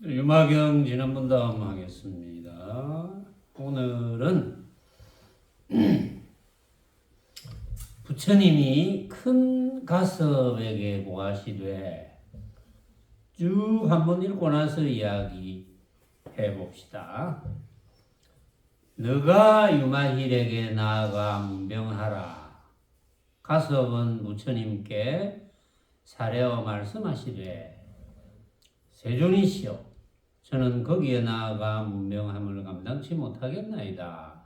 유마경 지난번 다음 하겠습니다. 오늘은 부처님이 큰 가섭에게 고하시되 쭉 한번 읽고 나서 이야기해 봅시다. 너가 유마힐에게 나아가 문병하라. 가섭은 부처님께 사례어 말씀하시되 세존이시여, 저는 거기에 나아가 문명함을 감당치 못하겠나이다.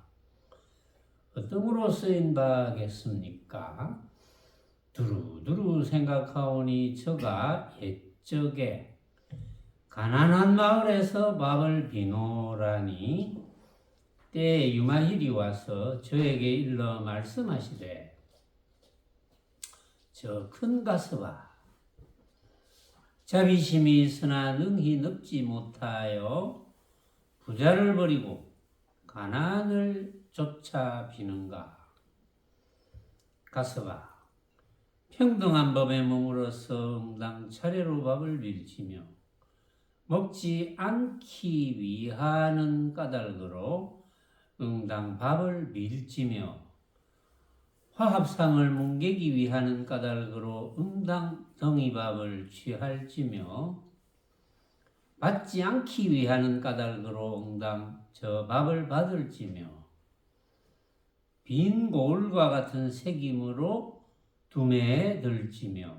어떠므로 쓰인 바겠습니까? 두루두루 생각하오니 저가 옛적에 가난한 마을에서 밥을 비노라니 때에 유마힐이 와서 저에게 일러 말씀하시되 저 큰 가섭아, 자비심이 있으나 능히 늙지 못하여 부자를 버리고 가난을 쫓아 비는가? 가섭아, 평등한 법에 머물러서 응당 차례로 밥을 밀치며 먹지 않기 위하는 까닭으로 응당 밥을 밀치며 화합상을 뭉개기 위하는 까닭으로 응당 덩이밥을 취할지며 받지 않기 위하는 까닭으로 응당 저 밥을 받을지며 빈 고울과 같은 새김으로 두매에 들지며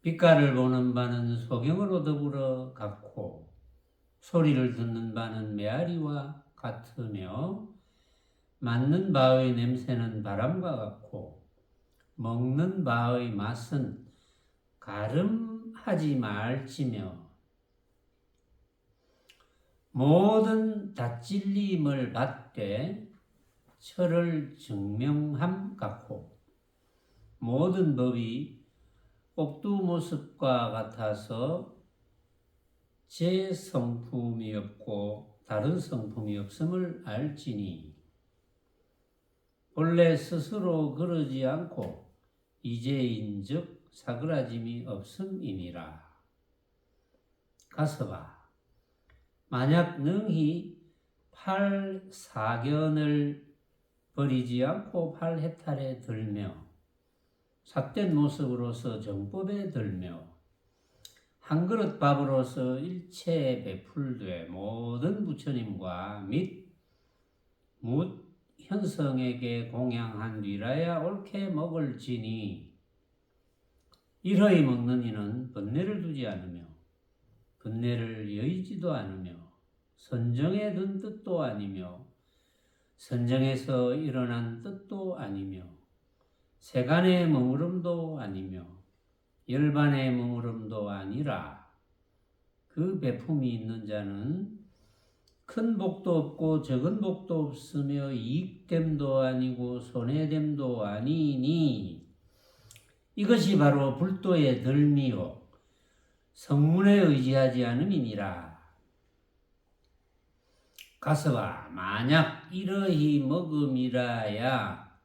빛깔을 보는 바는 소경으로 더불어 같고 소리를 듣는 바는 메아리와 같으며 맞는 바의 냄새는 바람과 같고 먹는 바의 맛은 가름하지 말지며 모든 다찔림을 받되 철을 증명함 같고 모든 법이 옥두 모습과 같아서 제 성품이 없고 다른 성품이 없음을 알지니 본래 스스로 그러지 않고 이제인즉 사그라짐이 없음이니라. 가섭아, 만약 능히 팔사견을 버리지 않고 팔해탈에 들며 삿된 모습으로서 정법에 들며 한 그릇 밥으로서 일체 베풀되 모든 부처님과 및 현성에게 공양한 뒤라야 옳게 먹을지니 이러히 먹는 이는 번뇌를 두지 않으며 번뇌를 여의지도 않으며 선정에 든 뜻도 아니며 선정에서 일어난 뜻도 아니며 세간의 머무름도 아니며 열반의 머무름도 아니라 그 배품이 있는 자는 큰 복도 없고 적은 복도 없으며 이익됨도 아니고 손해됨도 아니니 이것이 바로 불도의 덜미요 성문에 의지하지 않음이니라. 가섭아, 만약 이러히 먹음이라야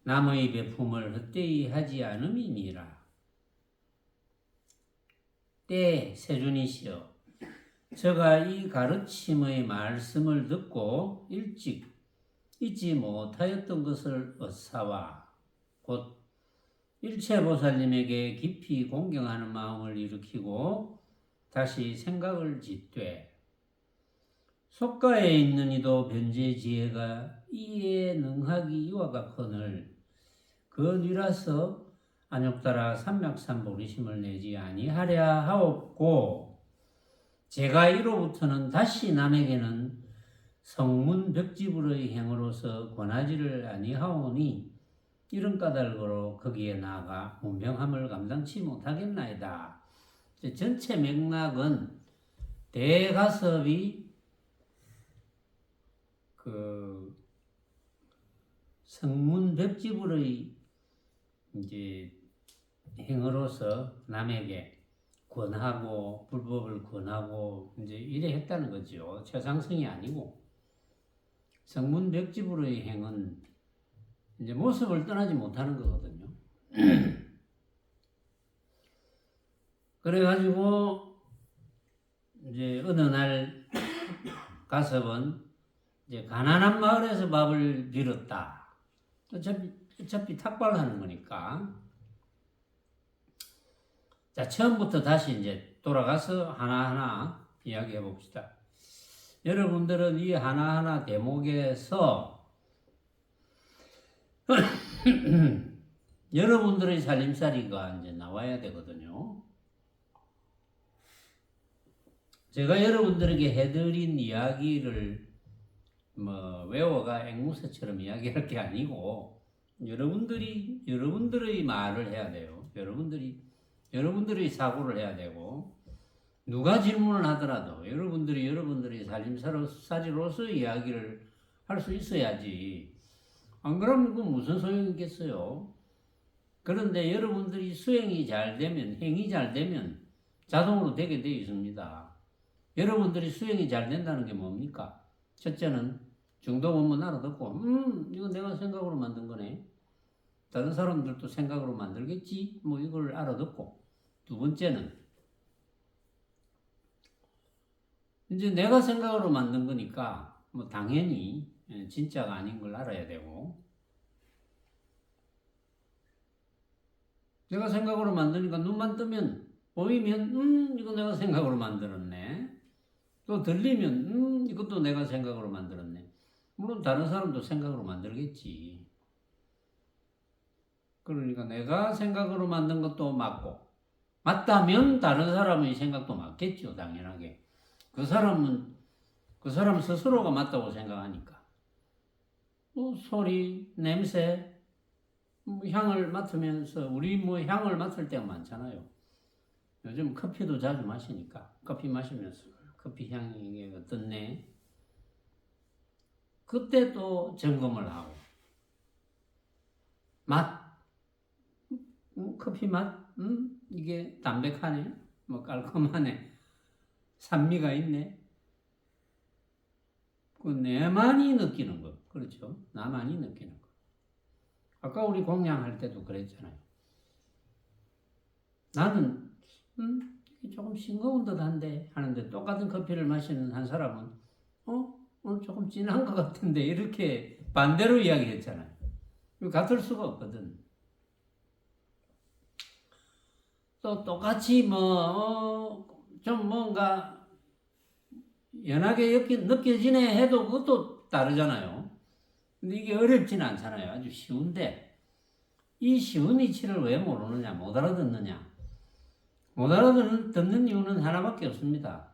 남의 배품을 헛되이 하지 않음이니라. 때 세존이시여, 저가 이 가르침의 말씀을 듣고 일찍 잊지 못하였던 것을 얻사와 곧 일체보살님에게 깊이 공경하는 마음을 일으키고 다시 생각을 짓되 속가에 있는 이도 변제지혜가 이에 능하기 이와 같거늘 그 뉘라서 안욕따라 삼맥삼보리심을 내지 아니하랴 하옵고 제가 이로부터는 다시 남에게는 성문벽지불의 행으로서 권하지를 아니하오니 이런 까닭으로 거기에 나아가 문명함을 감당치 못하겠나이다. 전체 맥락은 대가섭이 그 성문벽지불의 이제 행으로서 남에게 권하고 불법을 권하고 이제 이래 했다는 거죠. 최상승이 아니고 성문벽지불의 행은 이제 모습을 떠나지 못하는 거거든요. 그래가지고 이제 어느 날 가섭은 이제 가난한 마을에서 밥을 빌었다. 어차피 탁발하는 거니까. 자, 처음부터 다시 이제 돌아가서 하나하나 이야기해 봅시다. 여러분들은 이 하나하나 대목에서 여러분들의 살림살이가 이제 나와야 되거든요. 제가 여러분들에게 해드린 이야기를 뭐 외워가 앵무새처럼 이야기할 게 아니고 여러분들의 말을 해야 돼요. 여러분들의 사고를 해야 되고 누가 질문을 하더라도 여러분들의 살림살이로서 이야기를 할 수 있어야지. 안 그러면 그 무슨 소용이겠어요. 그런데 여러분들이 수행이 잘 되면, 행이 잘 되면 자동으로 되게 되어 있습니다. 여러분들이 수행이 잘 된다는 게 뭡니까? 첫째는 중도 원문 알아듣고 이거 내가 생각으로 만든 거네. 다른 사람들도 생각으로 만들겠지. 뭐 이걸 알아듣고. 두 번째는 이제 내가 생각으로 만든 거니까 뭐 당연히 진짜가 아닌 걸 알아야 되고, 내가 생각으로 만드니까 눈만 뜨면 보이면 이거 내가 생각으로 만들었네. 또 들리면 이것도 내가 생각으로 만들었네. 물론 다른 사람도 생각으로 만들겠지. 그러니까 내가 생각으로 만든 것도 맞고, 맞다면 다른 사람의 생각도 맞겠죠. 당연하게. 그 사람 스스로가 맞다고 생각하니까. 소리, 냄새, 향을 맡으면서 우리 향을 맡을 때가 많잖아요. 요즘 커피도 자주 마시니까 커피 마시면서 커피 향이 어떻네. 그때 또 점검을 하고 맛, 커피 맛, 이게 담백하네, 뭐 깔끔하네, 산미가 있네. 그 내만이 느끼는 거, 그렇죠? 나만이 느끼는 거. 아까 우리 공양할 때도 그랬잖아요. 나는 조금 싱거운 듯한데 하는데 똑같은 커피를 마시는 한 사람은 조금 진한 것 같은데 이렇게 반대로 이야기했잖아요. 같을 수가 없거든. 또 똑같이 좀 뭔가 연하게 느껴지네 해도 그것도 다르잖아요. 근데 이게 어렵지는 않잖아요. 아주 쉬운데 이 쉬운 이치를 왜 모르느냐, 못 알아듣느냐. 못 알아듣는 이유는 하나밖에 없습니다.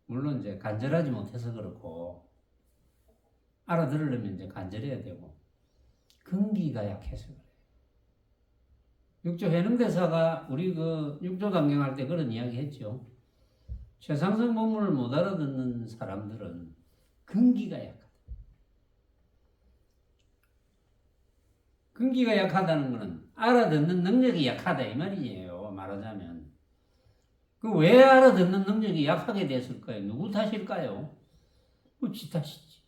물론 이제 간절하지 못해서 그렇고, 알아들으려면 이제 간절해야 되고, 근기가 약해서 그래요. 육조 해능대사가 우리 그 육조 강경할 때 그런 이야기 했죠. 최상승 본문을 못 알아듣는 사람들은 근기가 약하다. 근기가 약하다는 것은 알아듣는 능력이 약하다 이 말이에요. 말하자면. 그 왜 알아듣는 능력이 약하게 됐을까요? 누구 탓일까요? 지 탓이지.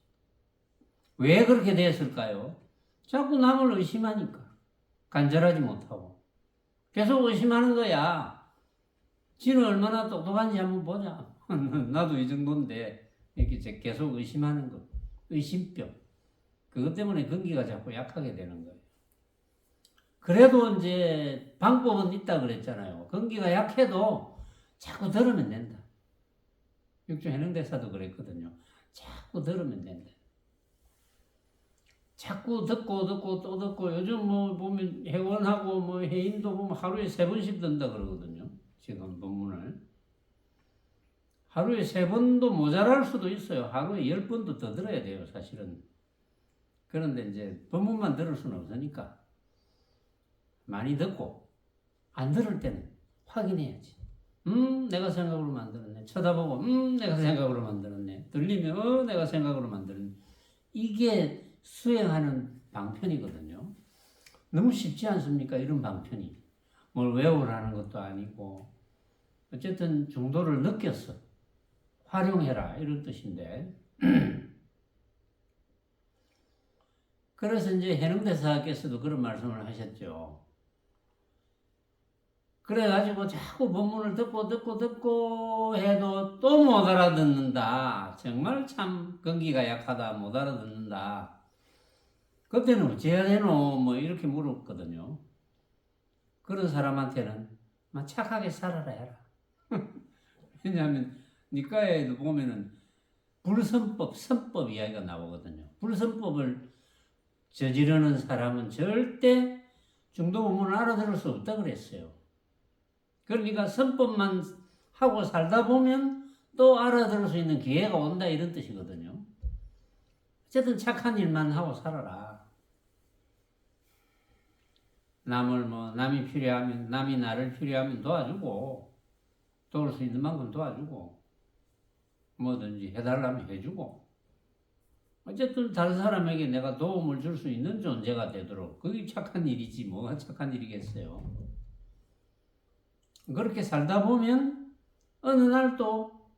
왜 그렇게 됐을까요? 자꾸 남을 의심하니까. 간절하지 못하고. 계속 의심하는 거야. 지는 얼마나 똑똑한지 한번 보자. 나도 이 정도인데 이렇게 계속 의심하는 거. 의심병. 그것 때문에 근기가 자꾸 약하게 되는 거예요. 그래도 이제 방법은 있다 그랬잖아요. 근기가 약해도 자꾸 들으면 된다. 육조 해능대사도 그랬거든요. 자꾸 들으면 된다. 자꾸 듣고 또 듣고, 요즘 뭐 보면 회원하고 뭐 해인도 보면 하루에 3번씩 듣는다 그러거든요. 지금 본문을. 하루에 3번도 모자랄 수도 있어요. 하루에 10번도 더 들어야 돼요, 사실은. 그런데 이제 본문만 들을 수는 없으니까 많이 듣고, 안 들을 때는 확인해야지. 내가 생각으로 만들었네. 쳐다보고, 내가 생각으로 만들었네. 들리면, 내가 생각으로 만들었네. 이게 수행하는 방편이거든요. 너무 쉽지 않습니까? 이런 방편이. 뭘 외우라는 것도 아니고. 어쨌든 중도를 느꼈어. 활용해라. 이런 뜻인데. 그래서 이제 해능대사께서도 그런 말씀을 하셨죠. 그래가지고 자꾸 법문을 듣고 해도 또 못 알아듣는다. 정말 참根기가 약하다. 못 알아듣는다. 그때는 어찌해야 되노? 뭐 이렇게 물었거든요. 그런 사람한테는 막 착하게 살아라 해라. 왜냐하면 니까에도 보면은 불선법, 선법 이야기가 나오거든요. 불선법을 저지르는 사람은 절대 중도 법문을 알아들을 수 없다 그랬어요. 그러니까 선법만 하고 살다 보면 또 알아들을 수 있는 기회가 온다 이런 뜻이거든요. 어쨌든 착한 일만 하고 살아라. 남이 필요하면, 남이 나를 필요하면 도와주고, 도울 수 있는 만큼 도와주고, 뭐든지 해달라면 해주고, 어쨌든 다른 사람에게 내가 도움을 줄 수 있는 존재가 되도록, 그게 착한 일이지, 뭐가 착한 일이겠어요. 그렇게 살다 보면, 어느 날 또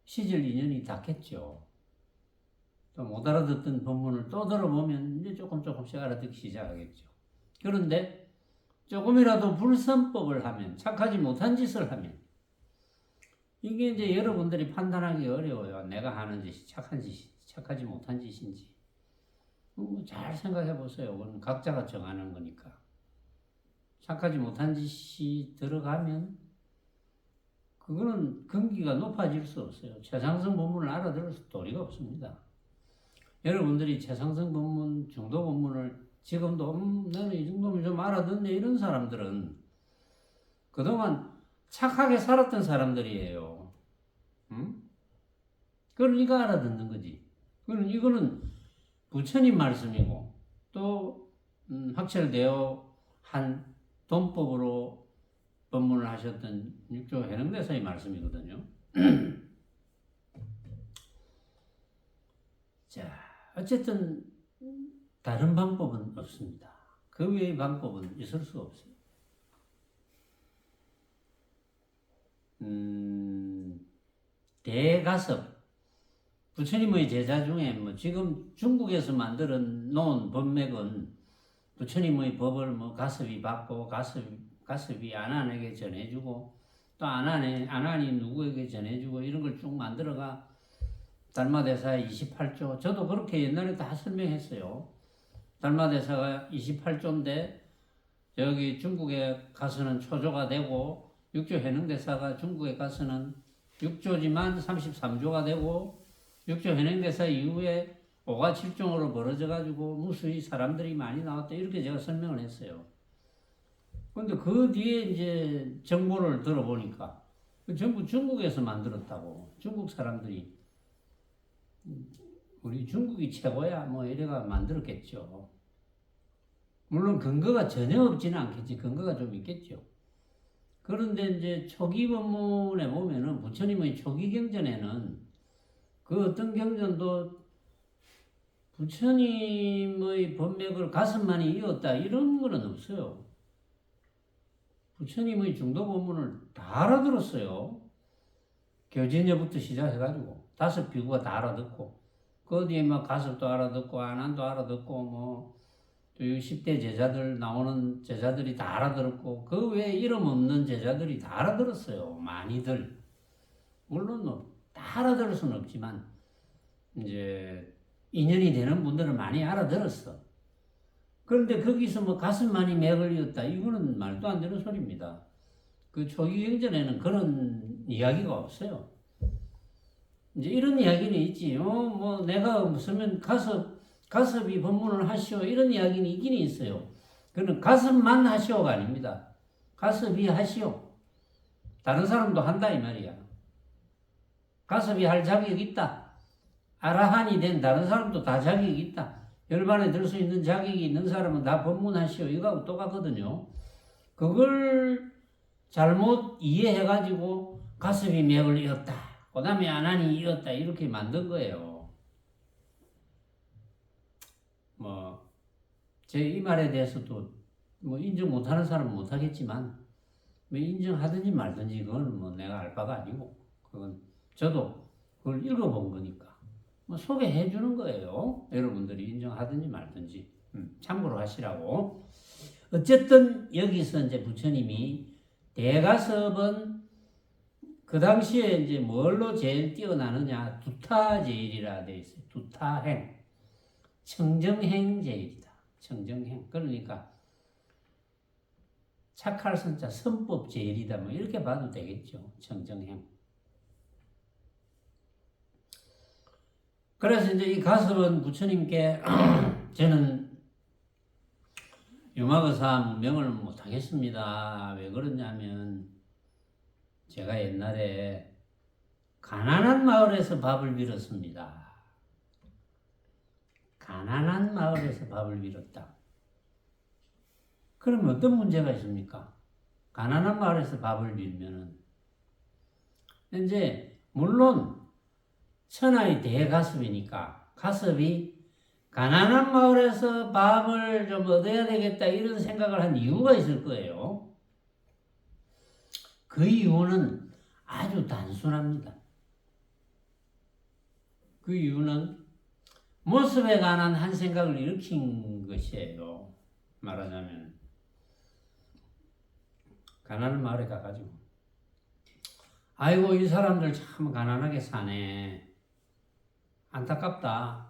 시절 인연이 닿겠죠. 또 못 알아듣던 법문을 또 들어보면 이제 조금씩 알아듣기 시작하겠죠. 그런데 조금이라도 불선법을 하면, 착하지 못한 짓을 하면, 이게 이제 여러분들이 판단하기 어려워요. 내가 하는 짓이 착한 짓이, 착하지 못한 짓인지. 잘 생각해 보세요. 그건 각자가 정하는 거니까. 착하지 못한 짓이 들어가면, 그거는 근기가 높아질 수 없어요. 최상승 법문을 알아들을 도리가 없습니다. 여러분들이 최상승 법문, 중도 법문을 지금도 나는 이 정도면 좀 알아듣네 이런 사람들은 그동안 착하게 살았던 사람들이에요. 응? 그러니까 알아듣는 거지. 이거는 부처님 말씀이고 또 확철되어 한 돈법으로 법문을 하셨던 육조 해능대사의 말씀이거든요. 자, 어쨌든 다른 방법은 없습니다. 그 외의 방법은 있을 수 없어요. 대가섭. 부처님의 제자 중에 지금 중국에서 만들어 놓은 법맥은 부처님의 법을 가섭이 받고 가섭이 안한에게 전해주고 또 안한이 누구에게 전해주고 이런 걸 쭉 만들어가 달마대사 28조. 저도 그렇게 옛날에 다 설명했어요. 달마대사가 28조인데 여기 중국에 가서는 초조가 되고 육조 해능대사가 중국에 가서는 6조지만 33조가 되고 육조 해능대사 이후에 5가 7종으로 벌어져가지고 무수히 사람들이 많이 나왔다 이렇게 제가 설명을 했어요. 근데 그 뒤에 이제 정보를 들어보니까 전부 중국에서 만들었다고. 중국 사람들이 우리 중국이 최고야 이래가 만들었겠죠. 물론 근거가 전혀 없지는 않겠지. 근거가 좀 있겠죠. 그런데 이제 초기 법문에 보면은 부처님의 초기 경전에는 그 어떤 경전도 부처님의 법맥을 가슴만이 이었다 이런 거는 없어요. 부처님의 중도 법문을 다 알아들었어요. 교진여부터 시작해가지고 5 비구가 다 알아듣고 그 뒤에 가섭도 알아듣고 안한도 알아듣고 10대 제자들 나오는 제자들이 다 알아들었고 그 외에 이름 없는 제자들이 다 알아들었어요. 많이들. 물론 다 알아들을 수는 없지만 이제 인연이 되는 분들은 많이 알아들었어. 그런데 거기서 가슴만이 맥을 이었다 이거는 말도 안 되는 소리입니다. 그 초기 경전에는 그런 이야기가 없어요. 이제 이런 이야기는 있지. 내가 없으면 가섭이 법문을 하시오 이런 이야기는 있긴 있어요. 그는 가섭만 하시오가 아닙니다. 가섭이 하시오. 다른 사람도 한다 이 말이야. 가섭이 할 자격이 있다. 아라한이 된 다른 사람도 다 자격이 있다. 열반에 들 수 있는 자격이 있는 사람은 다 법문하시오. 이거하고 똑같거든요. 그걸 잘못 이해해가지고 가섭이 맥을 이었다. 그 다음에 안한이 이었다. 이렇게 만든 거예요. 제 이 말에 대해서도 인정 못하는 사람은 못하겠지만 인정하든지 말든지 그건 내가 알 바가 아니고 그건 저도 그걸 읽어본 거니까 소개해 주는 거예요. 여러분들이 인정하든지 말든지 참고로 하시라고. 어쨌든 여기서 이제 부처님이 대가섭은 그 당시에 이제 뭘로 제일 뛰어나느냐? 두타제일이라 되어 있어요. 두타행. 청정행 제일이다. 청정행. 그러니까 착할 선자 선법 제일이다. 뭐 이렇게 봐도 되겠죠. 청정행. 그래서 이제 이 가섭은 부처님께 저는 유마거사 명을 못하겠습니다. 왜 그러냐면 제가 옛날에 가난한 마을에서 밥을 빌었습니다. 가난한 마을에서 밥을 빌었다. 그러면 어떤 문제가 있습니까? 가난한 마을에서 밥을 빌면은 이제 물론 천하의 대가섭이니까 가섭이 가난한 마을에서 밥을 좀 얻어야 되겠다 이런 생각을 한 이유가 있을 거예요. 그 이유는 아주 단순합니다. 그 이유는 모습에 관한 한 생각을 일으킨 것이에요. 말하자면 가난한 마을에 가가지고 아이고 이 사람들 참 가난하게 사네. 안타깝다.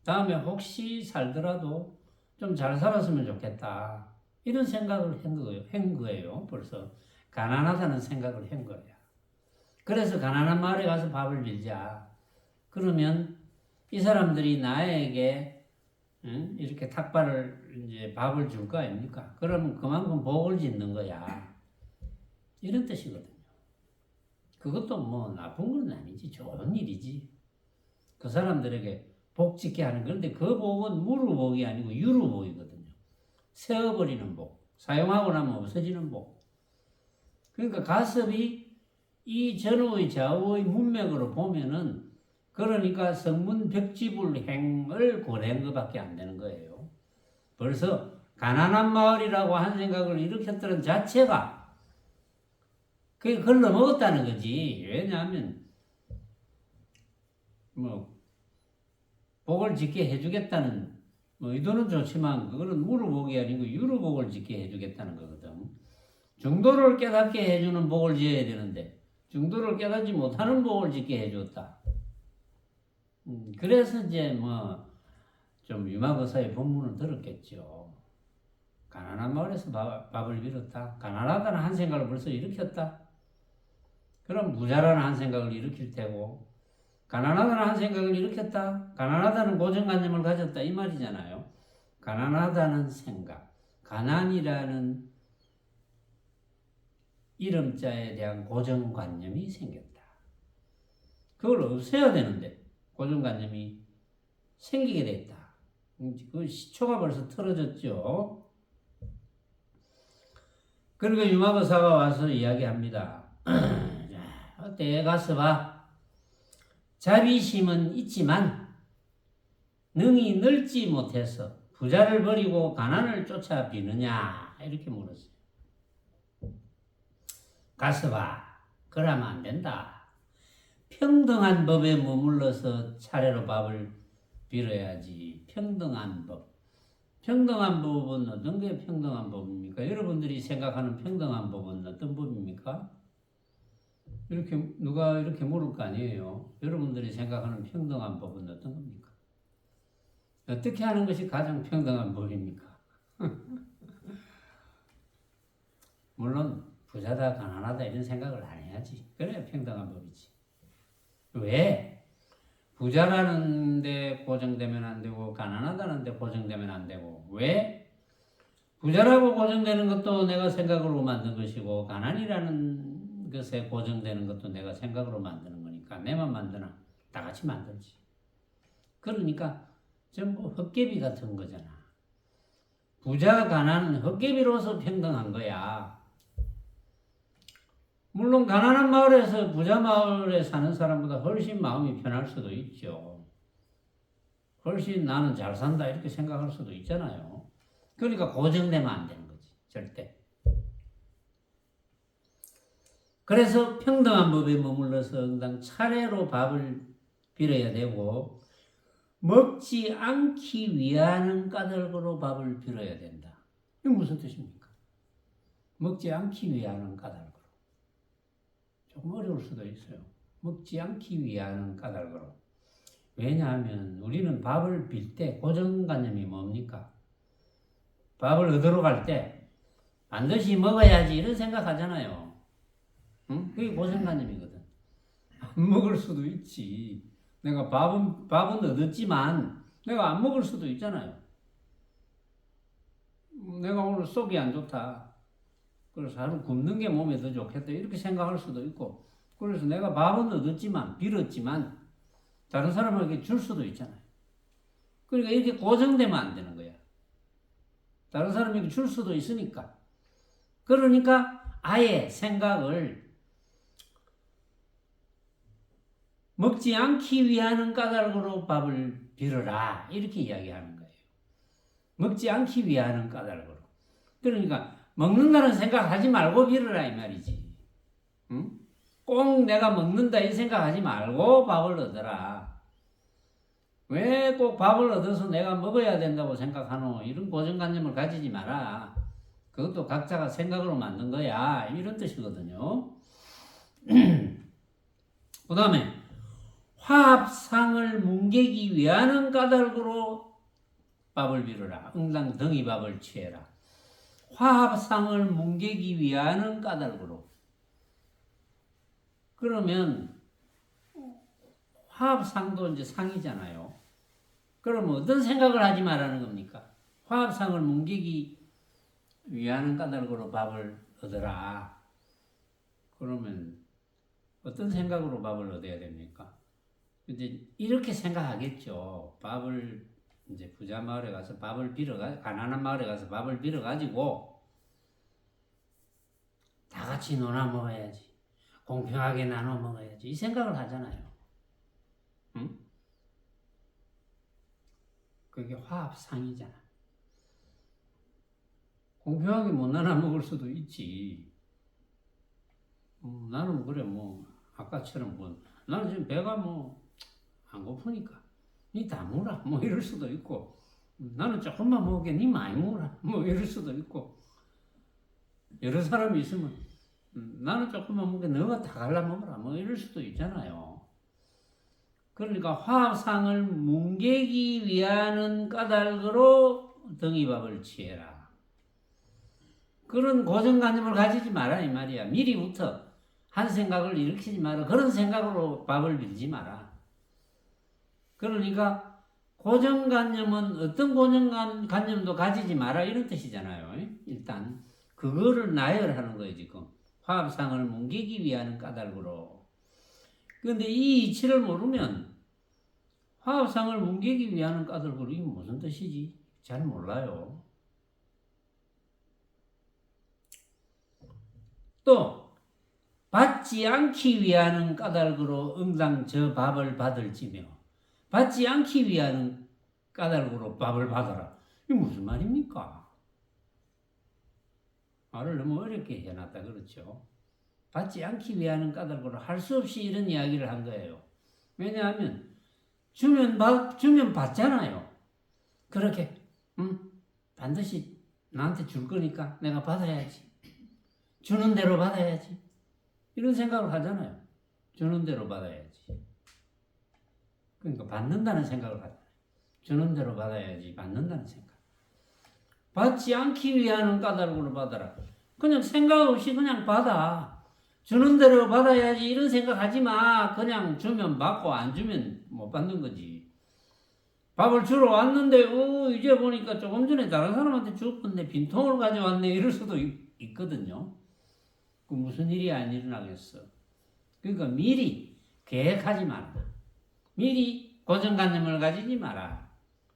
다음에 혹시 살더라도 좀 잘 살았으면 좋겠다. 이런 생각을 한 거예요. 벌써 가난하다는 생각을 한 거야. 그래서 가난한 마을에 가서 밥을 빌자. 그러면 이 사람들이 나에게 이렇게 탁발을 이제 밥을 줄 거 아닙니까? 그러면 그만큼 복을 짓는 거야. 이런 뜻이거든요. 그것도 뭐 나쁜 건 아니지. 좋은 일이지. 그 사람들에게 복 짓게 하는 건데 그 복은 무루복이 아니고 유루복이거든요. 세어버리는 복. 사용하고 나면 없어지는 복. 그러니까 가섭이 이 전후의 좌우의 문맥으로 보면은 그러니까 성문벽지불행을 고려한 것밖에 안 되는 거예요. 벌써 가난한 마을이라고 한 생각을 일으켰던 자체가 그게 그걸 넘어갔다는 거지. 왜냐하면 뭐 복을 짓게 해주겠다는 뭐 의도는 좋지만 그거는 무루복이 아니고 유루복을 짓게 해주겠다는 거거든. 중도를 깨닫게 해주는 복을 지어야 되는데 중도를 깨닫지 못하는 복을 짓게 해줬다. 그래서 이제 뭐 좀 유마거사의 본문을 들었겠죠. 가난한 마을에서 밥을 빌었다. 가난하다는 한 생각을 벌써 일으켰다. 그럼 부자라는 한 생각을 일으킬 테고 가난하다는 한 생각을 일으켰다. 가난하다는 고정관념을 가졌다. 이 말이잖아요. 가난하다는 생각. 가난이라는 이름자에 대한 고정관념이 생겼다. 그걸 없애야 되는데 고정관념이 생기게 됐다. 그 시초가 벌써 틀어졌죠. 그리고 유마거사가 와서 이야기합니다. 대가섭아, 자비심은 있지만 능히 넓지 못해서 부자를 버리고 가난을 쫓아 비느냐 이렇게 물었어요. 가섭아, 그러면 안 된다. 평등한 법에 머물러서 차례로 밥을 빌어야지. 평등한 법. 평등한 법은 어떤 게 평등한 법입니까? 여러분들이 생각하는 평등한 법은 어떤 법입니까? 이렇게 누가 이렇게 물을 거 아니에요. 여러분들이 생각하는 평등한 법은 어떤 겁니까? 어떻게 하는 것이 가장 평등한 법입니까? 물론 부자다 가난하다 이런 생각을 안 해야지. 그래야 평등한 법이지. 왜? 부자라는 데 고정되면 안 되고 가난하다는 데 고정되면 안 되고 왜? 부자라고 고정되는 것도 내가 생각으로 만든 것이고 가난이라는 것에 고정되는 것도 내가 생각으로 만드는 거니까 내만 만드나 다 같이 만들지. 그러니까 전부 헛개비 같은 거잖아. 부자 가난은 헛개비로서 평등한 거야. 물론 가난한 마을에서 부자 마을에 사는 사람보다 훨씬 마음이 편할 수도 있죠. 훨씬 나는 잘 산다 이렇게 생각할 수도 있잖아요. 그러니까 고정되면 안 되는 거지. 절대. 그래서 평등한 법에 머물러서 응당 차례로 밥을 빌어야 되고 먹지 않기 위하는 까닭으로 밥을 빌어야 된다. 이게 무슨 뜻입니까? 먹지 않기 위하는 까닭으로. 조금 어려울 수도 있어요. 먹지 않기 위하는 까닭으로. 왜냐하면 우리는 밥을 빌 때 고정관념이 뭡니까? 밥을 얻으러 갈 때 반드시 먹어야지 이런 생각하잖아요. 응? 그게 고정관념이거든. 안 먹을 수도 있지. 내가 밥은 얻었지만 내가 안 먹을 수도 있잖아요. 내가 오늘 속이 안 좋다. 그래서 하루 굶는 게 몸에 더 좋겠다. 이렇게 생각할 수도 있고. 그래서 내가 밥은 얻었지만, 빌었지만, 다른 사람에게 줄 수도 있잖아요. 그러니까 이렇게 고정되면 안 되는 거야. 다른 사람에게 줄 수도 있으니까. 그러니까 아예 생각을 먹지 않기 위하는 까닭으로 밥을 빌어라. 이렇게 이야기하는 거예요. 먹지 않기 위하는 까닭으로. 그러니까 먹는다는 생각하지 말고 빌어라 이 말이지. 응? 꼭 내가 먹는다 이 생각하지 말고 밥을 얻어라. 왜 꼭 밥을 얻어서 내가 먹어야 된다고 생각하노? 이런 고정관념을 가지지 마라. 그것도 각자가 생각으로 만든 거야. 이런 뜻이거든요. 그 다음에 화합상을 뭉개기 위하는 까닭으로 밥을 빌어라. 응당 등이밥을 취해라. 화합상을 뭉개기 위하는 까닭으로. 그러면 화합상도 이제 상이잖아요. 그러면 어떤 생각을 하지 말라는 겁니까? 화합상을 뭉개기 위하는 까닭으로 밥을 얻어라. 그러면 어떤 생각으로 밥을 얻어야 됩니까? 이제 이렇게 생각하겠죠. 밥을 이제 부자 마을에 가서 밥을 가난한 마을에 가서 밥을 빌어가지고 다 같이 나눠 먹어야지. 공평하게 나눠 먹어야지. 이 생각을 하잖아요. 응? 그게 화합상이잖아. 공평하게 못 나눠 먹을 수도 있지. 나는 그래 아까처럼 나는 지금 배가 안 고프니까 니 다 먹어라 이럴 수도 있고, 나는 조금만 먹게 니 많이 먹어라 이럴 수도 있고, 여러 사람이 있으면 나는 조금만 먹게 너가 다 갈라 먹어라 이럴 수도 있잖아요. 그러니까 화합상을 뭉개기 위하는 까닭으로 등이밥을 취해라. 그런 고정관념을 가지지 마라 이 말이야. 미리부터 한 생각을 일으키지 마라. 그런 생각으로 밥을 빌지 마라. 그러니까 고정관념은 어떤 고정관념도 가지지 마라 이런 뜻이잖아요. 일단 그거를 나열하는 거예요 지금. 화합상을 뭉개기 위하는 까닭으로. 그런데 이 이치를 모르면 화합상을 뭉개기 위하는 까닭으로 이게 무슨 뜻이지? 잘 몰라요. 또 받지 않기 위하는 까닭으로 응당 저 밥을 받을지며, 받지 않기 위하는 까닭으로 밥을 받아라. 이게 무슨 말입니까? 말을 너무 어렵게 해놨다 그렇죠. 받지 않기 위하는 까닭으로 할 수 없이 이런 이야기를 한 거예요. 왜냐하면 주면 받잖아요. 그렇게 반드시 나한테 줄 거니까 내가 받아야지. 주는 대로 받아야지. 이런 생각을 하잖아요. 주는 대로 받아야지. 그러니까 받는다는 생각을 하잖아요. 주는 대로 받아야지. 받는다는 생각. 받지 않기 위하는 까닭으로 받아라. 그냥 생각 없이 그냥 받아. 주는 대로 받아야지 이런 생각하지 마. 그냥 주면 받고 안 주면 못 받는 거지. 밥을 주러 왔는데 이제 보니까 조금 전에 다른 사람한테 줬는데 빈통을 가져왔네 이럴 수도 있거든요. 그 무슨 일이 안 일어나겠어. 그러니까 미리 계획하지 마라. 미리 고정관념을 가지지 마라.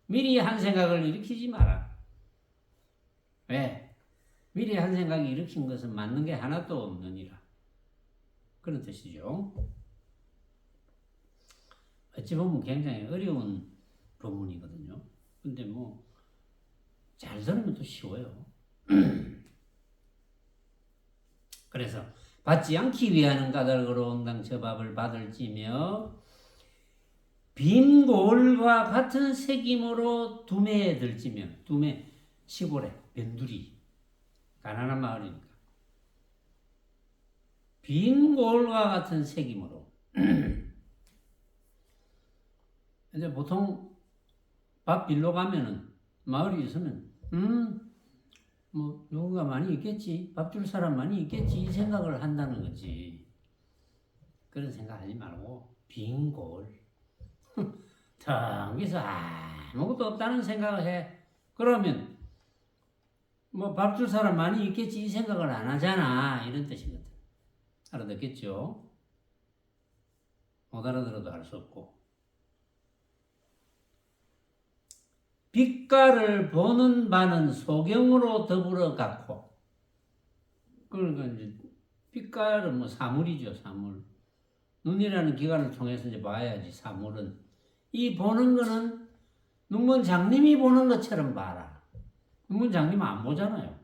미리 한 생각을 일으키지 마라. 왜? 미리 한 생각이 일으킨 것은 맞는 게 하나도 없느니라. 그런 뜻이죠. 어찌 보면 굉장히 어려운 법문이거든요. 근데 잘 들으면 또 쉬워요. 그래서 받지 않기 위하는 까닭으로 응당 저 밥을 받을지며 빈 골과 같은 새김으로 두매에 들지며, 두매 시골에 변두리 가난한 마을이니까 빈 고을과 같은 새김으로. 이제 보통 밥 빌러 가면은 마을이 있으면 뭐 누군가 많이 있겠지, 밥 줄 사람 많이 있겠지 이 생각을 한다는 거지. 그런 생각하지 말고 빈 고을 텅비서 아무것도 없다는 생각을 해. 그러면 뭐 밥 줄 사람 많이 있겠지 이 생각을 안 하잖아, 이런 뜻이거든. 알아듣겠죠? 못 알아들어도 알 수 없고. 빛깔을 보는 바는 소경으로 더불어 갖고. 그러니까 이제 빛깔은 뭐 사물이죠, 사물. 눈이라는 기관을 통해서 이제 봐야지, 사물은. 이 보는 거는 눈먼 장님이 보는 것처럼 봐라. 눈먼 장님은 안 보잖아요.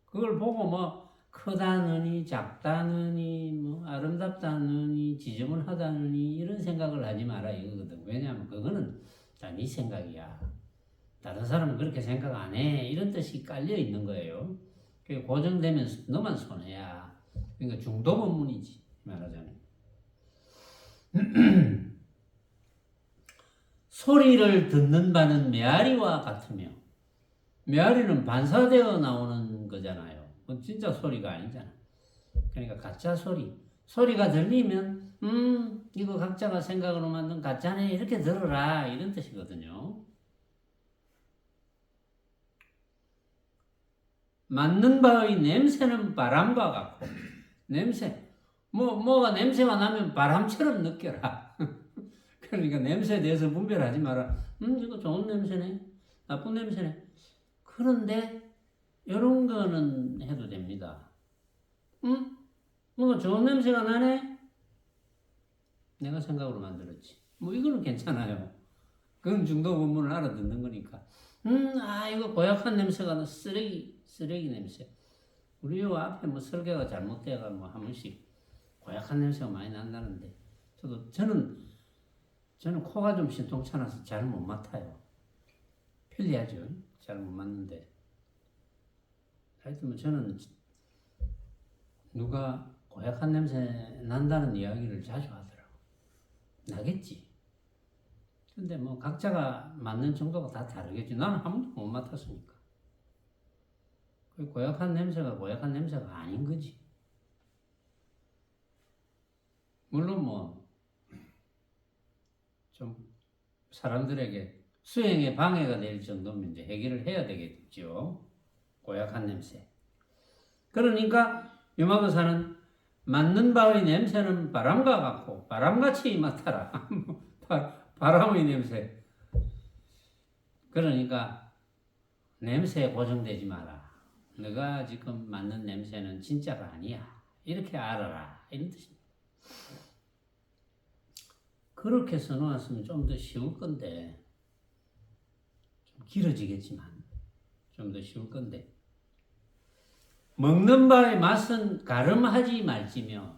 그걸 보고 뭐 크다느니 작다느니 뭐 아름답다느니 지저분하다느니 이런 생각을 하지 마라 이거거든. 왜냐하면 그거는 다 네 생각이야. 다른 사람은 그렇게 생각 안 해. 이런 뜻이 깔려 있는 거예요. 그게 고정되면 너만 손해야. 그러니까 중도 본문이지 말하자면. 소리를 듣는 바는 메아리와 같으며, 메아리는 반사되어 나오는 거잖아요. 그건 진짜 소리가 아니잖아. 그러니까 가짜 소리. 소리가 들리면 이거 각자가 생각으로 만든 가짜네 이렇게 들어라 이런 뜻이거든요. 맡는 바의 냄새는 바람과 같고. 냄새 뭐가 냄새가 나면 바람처럼 느껴라. 그러니까 냄새에 대해서 분별하지 마라. 이거 좋은 냄새네, 나쁜 냄새네. 그런데 이런 거는 해도 됩니다. 뭔가 좋은 냄새가 나네? 내가 생각으로 만들었지. 뭐 이거는 괜찮아요. 그건 중도 본문을 알아듣는 거니까. 이거 고약한 냄새가 나. 쓰레기 냄새. 우리 요 앞에 뭐 설계가 잘못돼가 뭐 한 번씩 고약한 냄새가 많이 난다는데, 저는 코가 좀 신통찮아서 잘 못 맡아요. 편리하죠. 잘 못 맡는데. 하여튼 뭐 저는 누가 고약한 냄새 난다는 이야기를 자주 하더라고. 나겠지. 근데 뭐 각자가 맡는 정도가 다 다르겠지. 나는 한 번도 못 맡았으니까. 고약한 냄새가 고약한 냄새가 아닌 거지. 물론 뭐 좀 사람들에게 수행에 방해가 될 정도면 이제 해결을 해야 되겠죠. 고약한 냄새. 그러니까 유마거사는 맡는 바의 냄새는 바람과 같고 바람같이 맡아라. 바람의 냄새. 그러니까 냄새에 고정되지 마라. 너가 지금 맡는 냄새는 진짜가 아니야. 이렇게 알아라. 이런 뜻입니다. 그렇게 써놓았으면 좀 더 쉬울 건데, 좀 길어지겠지만 좀 더 쉬울 건데, 먹는 바의 맛은 가름하지 말지며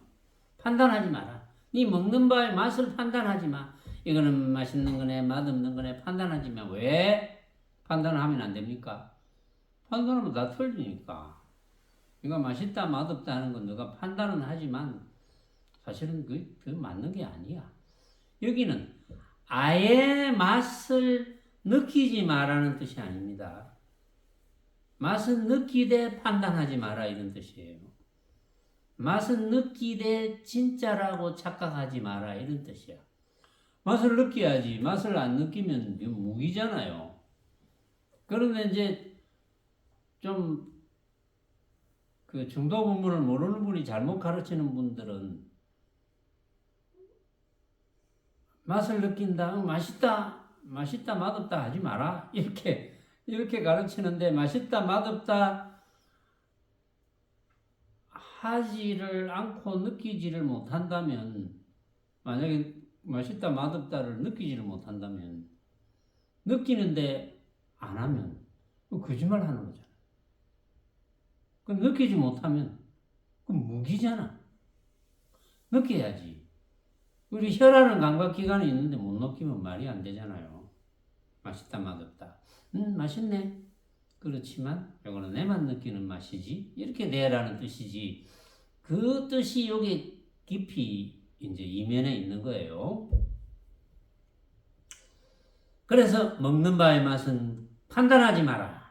판단하지 마라. 네 먹는 바의 맛을 판단하지 마. 이거는 맛있는 거네, 맛없는 거네 판단하지 마. 왜 판단하면 안 됩니까? 판단하면 다 틀리니까. 이거 맛있다, 맛없다 하는 건 너가 판단은 하지만 사실은 그 맞는 게 아니야. 여기는 아예 맛을 느끼지 마라는 뜻이 아닙니다. 맛은 느끼되 판단하지 마라 이런 뜻이에요. 맛은 느끼되 진짜라고 착각하지 마라 이런 뜻이야. 맛을 느껴야지. 맛을 안 느끼면 무기잖아요. 그런데 이제 좀 그 중도 본문을 모르는 분이 잘못 가르치는 분들은 맛을 느낀다, 맛있다, 맛없다 하지 마라 이렇게 가르치는데, 맛있다, 맛없다 하지를 않고 느끼지를 못한다면, 만약에 맛있다, 맛없다를 느끼지를 못한다면, 느끼는데 안 하면 거짓말 하는 거잖아. 그럼 느끼지 못하면 그건 무기잖아. 느껴야지. 우리 혀라는 감각기관이 있는데 못 느끼면 말이 안 되잖아요. 맛있다, 맛없다. 맛있네. 그렇지만 이거는 내만 느끼는 맛이지. 이렇게 내라는 뜻이지. 그 뜻이 여기 깊이 이제 이면에 있는 거예요. 그래서 먹는 바의 맛은 판단하지 마라.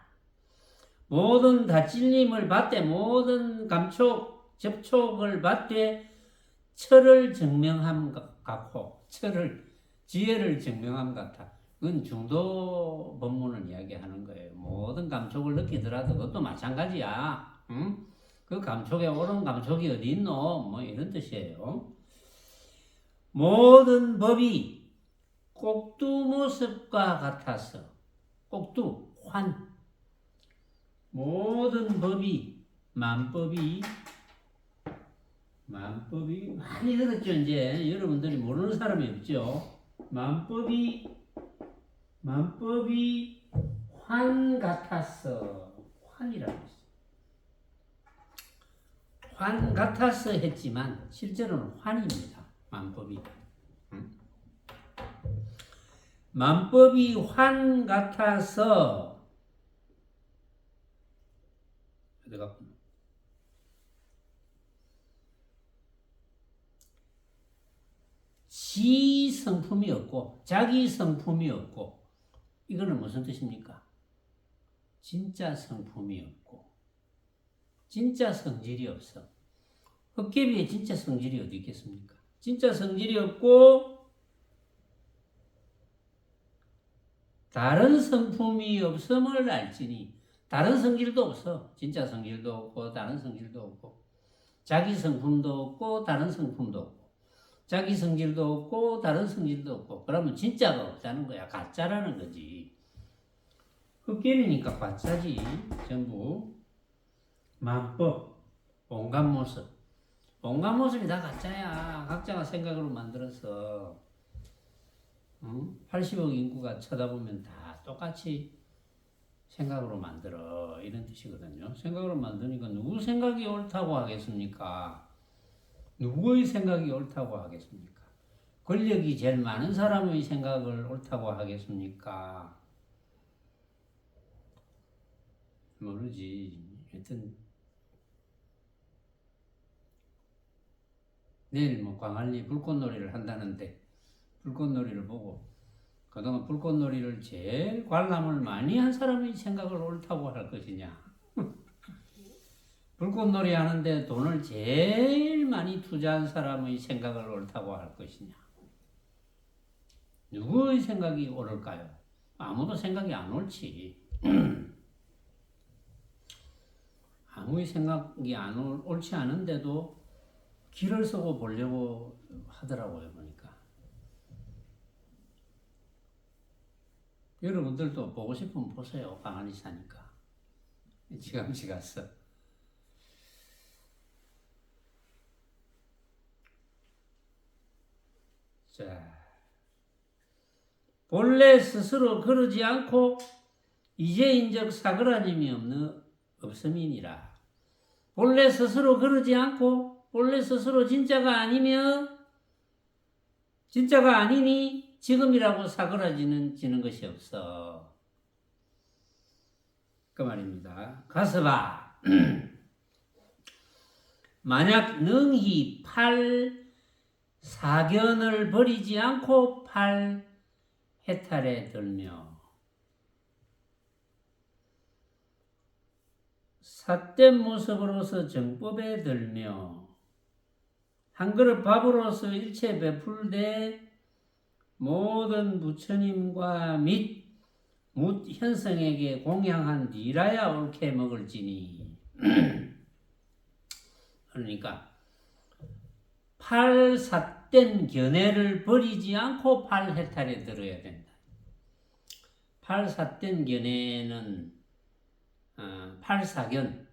모든 다찔림을 받되 모든 감촉, 접촉을 받되 철을 증명함 같고 지혜를 증명함 같아. 그건 중도 법문을 이야기하는 거예요. 모든 감촉을 느끼더라도 그것도 마찬가지야. 응? 그 감촉에 옳은 감촉이 어디 있노? 뭐 이런 뜻이에요. 모든 법이 꼭두 모습과 같아서 꼭두 환 모든 법이 만법이 많이 들었죠. 이제 여러분들이 모르는 사람이 없죠. 만법이 환 같았어. 환이라고 했어. 환 같았어 했지만 실제로는 환입니다. 만법이. 만법이 환 같아서 내가 지 성품이 없고 자기 성품이 없고 이거는 무슨 뜻입니까? 진짜 성품이 없고 진짜 성질이 없어. 헛개비에 진짜 성질이 어디 있겠습니까? 진짜 성질이 없고 다른 성품이 없음을 알지니 다른 성질도 없어. 진짜 성질도 없고 다른 성질도 없고 자기 성품도 없고 다른 성품도 없고 자기 성질도 없고 다른 성질도 없고 그러면 진짜가 없다는 거야. 가짜라는 거지. 흑개비니까 가짜지. 전부 만법, 온갖 모습이 다 가짜야. 각자가 생각으로 만들어서 80억 인구가 쳐다보면 다 똑같이 생각으로 만들어 이런 뜻이거든요. 생각으로 만드니까 누구 생각이 옳다고 하겠습니까? 누구의 생각이 옳다고 하겠습니까? 권력이 제일 많은 사람의 생각을 옳다고 하겠습니까? 모르지. 하여튼 내일 뭐 광안리 불꽃놀이를 한다는데 불꽃놀이를 보고 그동안 불꽃놀이를 제일 관람을 많이 한 사람의 생각을 옳다고 할 것이냐? 불꽃놀이 하는데 돈을 제일 많이 투자한 사람의 생각을 옳다고 할 것이냐? 누구의 생각이 옳을까요? 아무도 생각이 안 옳지. 아무의 생각이 옳지 않은데도 길을 서고 보려고 하더라고요, 보니까. 여러분들도 보고 싶으면 보세요. 광안리 사니까. 지감시 갔어. 자, 본래 스스로 그러지 않고 이제인적 사그라짐이 없음이니라. 본래 스스로 그러지 않고 본래 스스로 진짜가 아니니 지금이라고 사그라지는 것이 없어. 그 말입니다. 가서 봐. 만약 능히 사견을 버리지 않고 해탈에 들며 삿된 모습으로서 정법에 들며 한 그릇 밥으로서 일체 베풀되 모든 부처님과 및 현성에게 공양한 뒤라야 옳게 먹을지니. 그러니까 삿된 견해를 버리지 않고 해탈에 들어야 된다. 삿된 견해는 사견,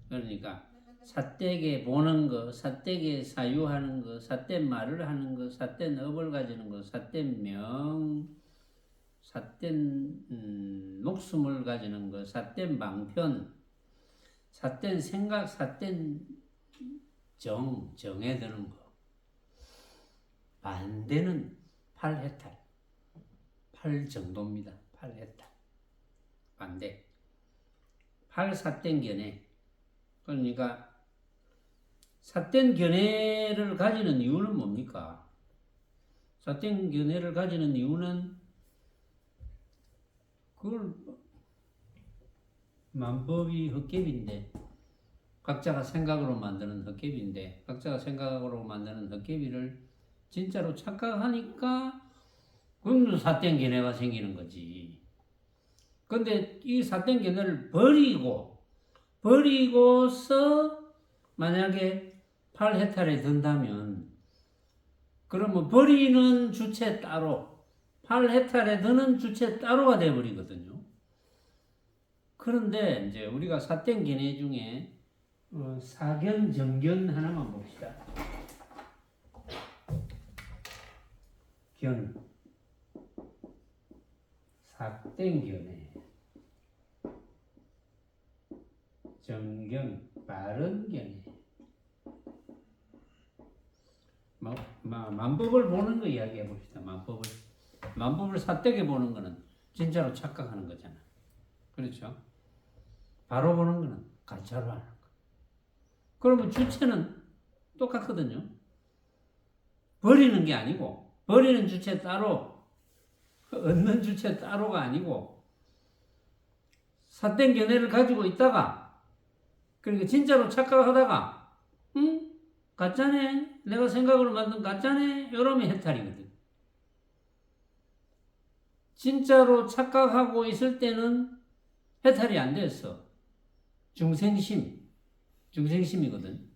그러니까 삿되게 보는 거, 삿되게 사유하는 거, 삿된 말을 하는 거, 삿된 업을 가지는 거, 삿된 삿된 목숨을 가지는 거, 삿된 방편, 삿된 생각, 삿된 정에 드는 거. 반대는 해탈. 정도입니다. 해탈. 반대. 삿된 견해. 그러니까 삿된 견해를 가지는 이유는 뭡니까? 삿된 견해를 가지는 이유는 그걸 만법이 헛개비인데 각자가 생각으로 만드는 헛개비인데 각자가 생각으로 만드는 헛개비를 진짜로 착각하니까 그럼 삿된 견해가 생기는 거지. 근데 이 삿된 견해를 버리고서 만약에 8해탈에 든다면 그러면 버리는 주체 따로 8해탈에 드는 주체 따로가 되어버리거든요. 그런데 이제 우리가 삿된 견해 중에 사견, 정견 하나만 봅시다. 견, 삿된 견해, 정견, 바른 견해. 만법을 보는 거 이야기해 봅시다. 만법을 삿되게 보는 거는 진짜로 착각하는 거잖아. 그렇죠? 바로 보는 거는 가짜로 하는 거. 그러면 주체는 똑같거든요. 버리는 게 아니고, 버리는 주체 따로, 얻는 주체 따로가 아니고, 삿된 견해를 가지고 있다가, 그러니까 진짜로 착각하다가, 가짜네? 내가 생각으로 만든 가짜네? 이러면 해탈이거든. 진짜로 착각하고 있을 때는 해탈이 안 됐어. 중생심이거든.